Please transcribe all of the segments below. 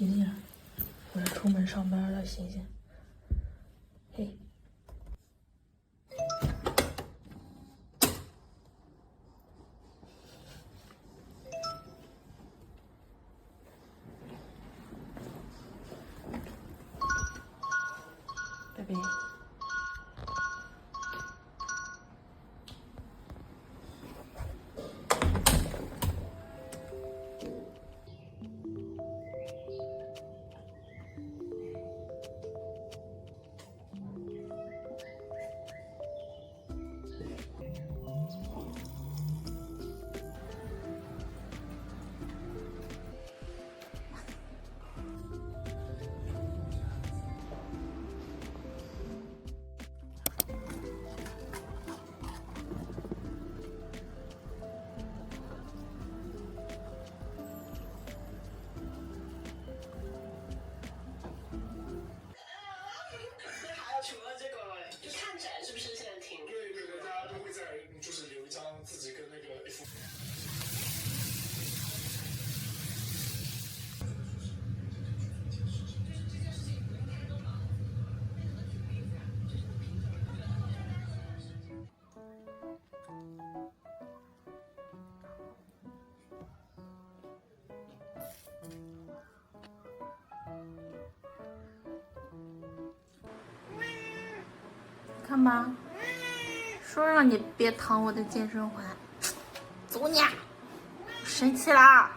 醒醒，我要出门上班了，醒醒。嘿。贝贝。除了这个，就看展是不是现在挺？对，大家都会在就是留一张自己跟那个 F。看吧，说让你别躺我的健身环，走你！生气啦！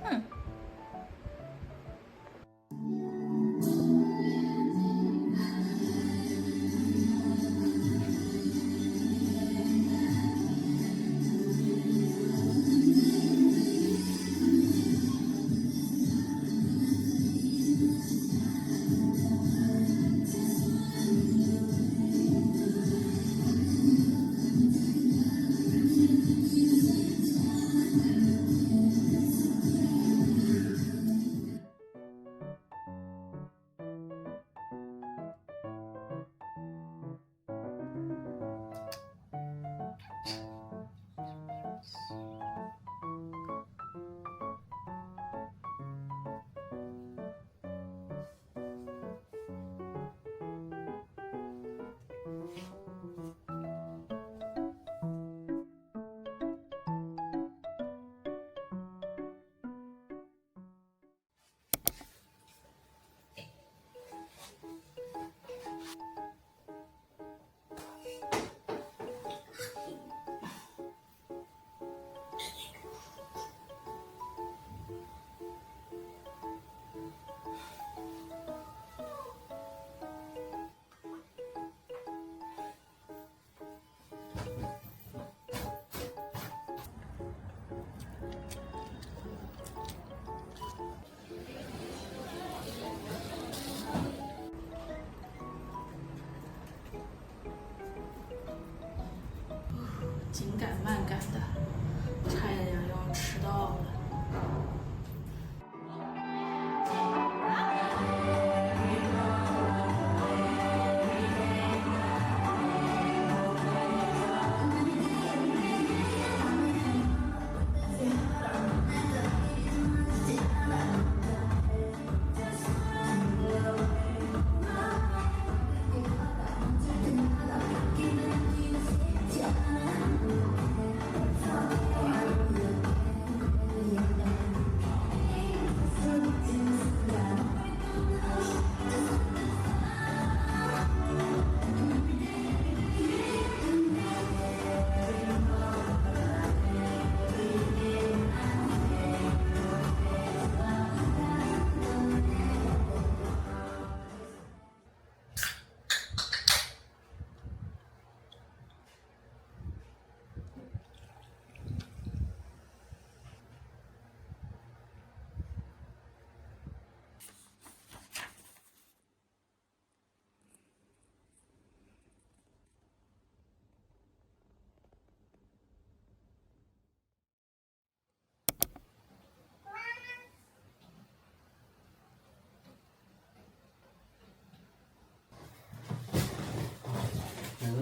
哼！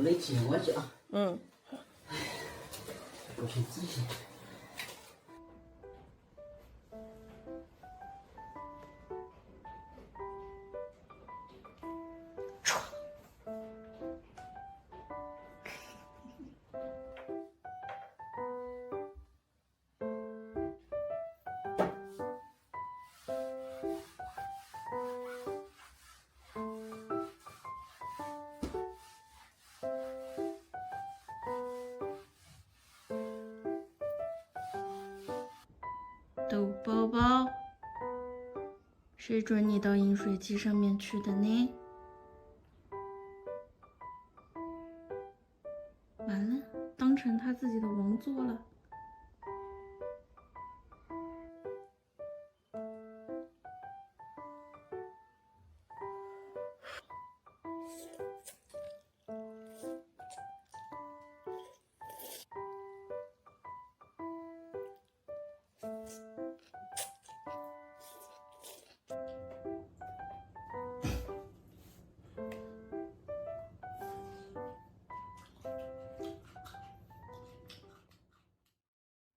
没见我去啊。嗯。我去仔细。豆宝宝，谁准你到饮水机上面去的呢？完了，当成他自己的王座了。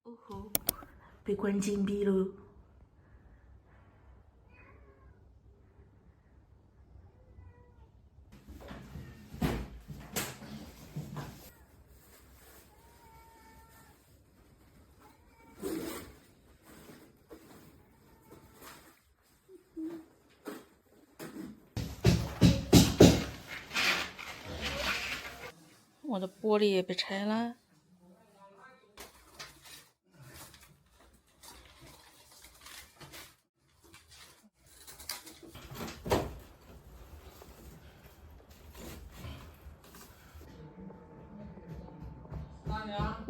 哦吼，被关禁闭了。我的玻璃也被拆了。哪里啊？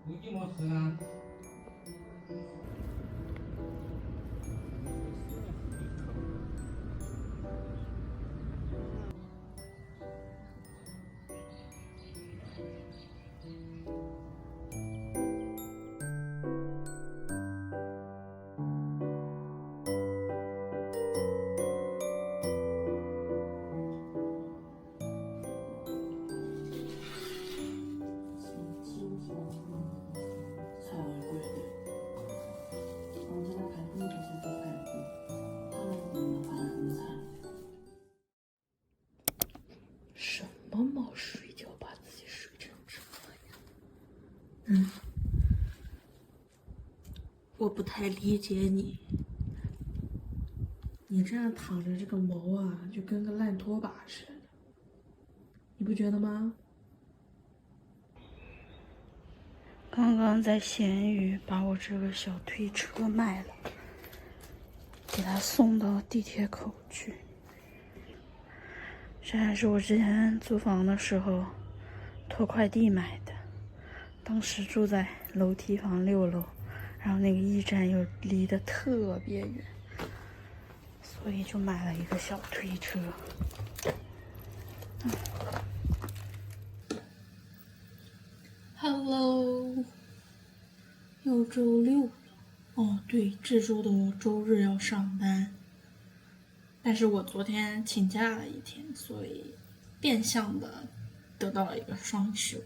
估计没事啊。什么猫睡觉把自己睡成这样？我不太理解你。你这样躺着，这个毛啊，就跟个烂拖把似的，你不觉得吗？刚刚在闲鱼把我这个小推车卖了，给他送到地铁口去。这还是我之前租房的时候托快递买的，当时住在楼梯房6楼，然后那个驿站又离得特别远，所以就买了一个小推车。Hello， 又周6了。哦，对，这周的周日要上班，但是我昨天请假了1天，所以变相的得到了一个双休。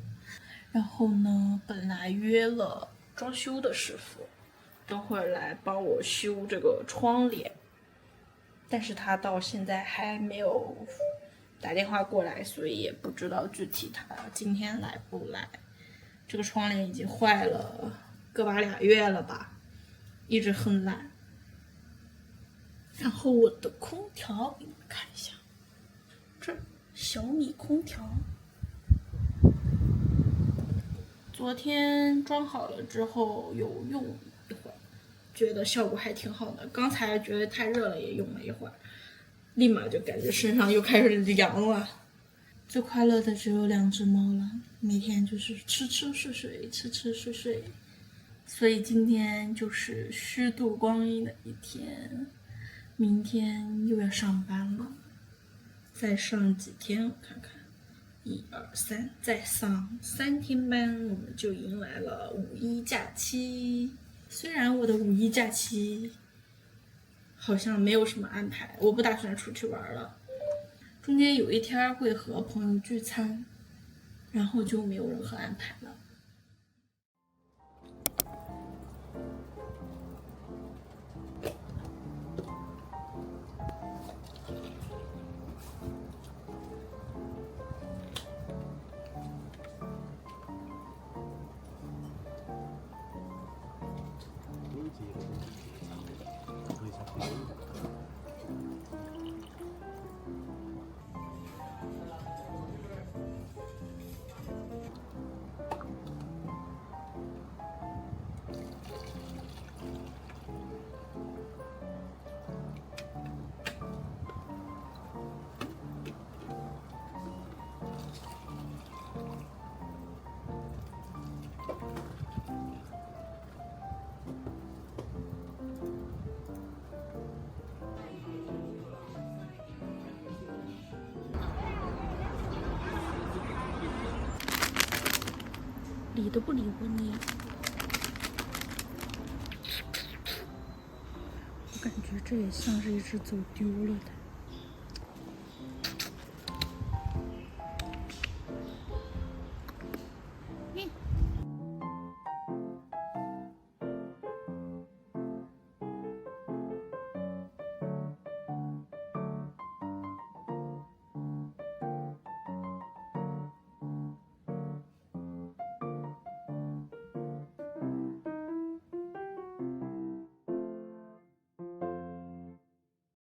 然后呢，本来约了装修的师傅，等会儿来帮我修这个窗帘，但是他到现在还没有打电话过来，所以也不知道具体他今天来不来。这个窗帘已经坏了个把2月了吧，一直很烂。然后我的空调给你们看一下，这小米空调，昨天装好了之后有用一会儿，觉得效果还挺好的。刚才觉得太热了，也用了一会儿，立马就感觉身上又开始凉了。最快乐的只有2只猫了，每天就是吃吃睡睡，吃吃睡睡，所以今天就是虚度光阴的一天。明天又要上班了，再上几天我看看，1、2、3，再上3天班，我们就迎来了5一假期。虽然我的5一假期好像没有什么安排，我不打算出去玩了。中间有一天会和朋友聚餐，然后就没有任何安排了。理都不理我你，我感觉这也像是一只走丢了的。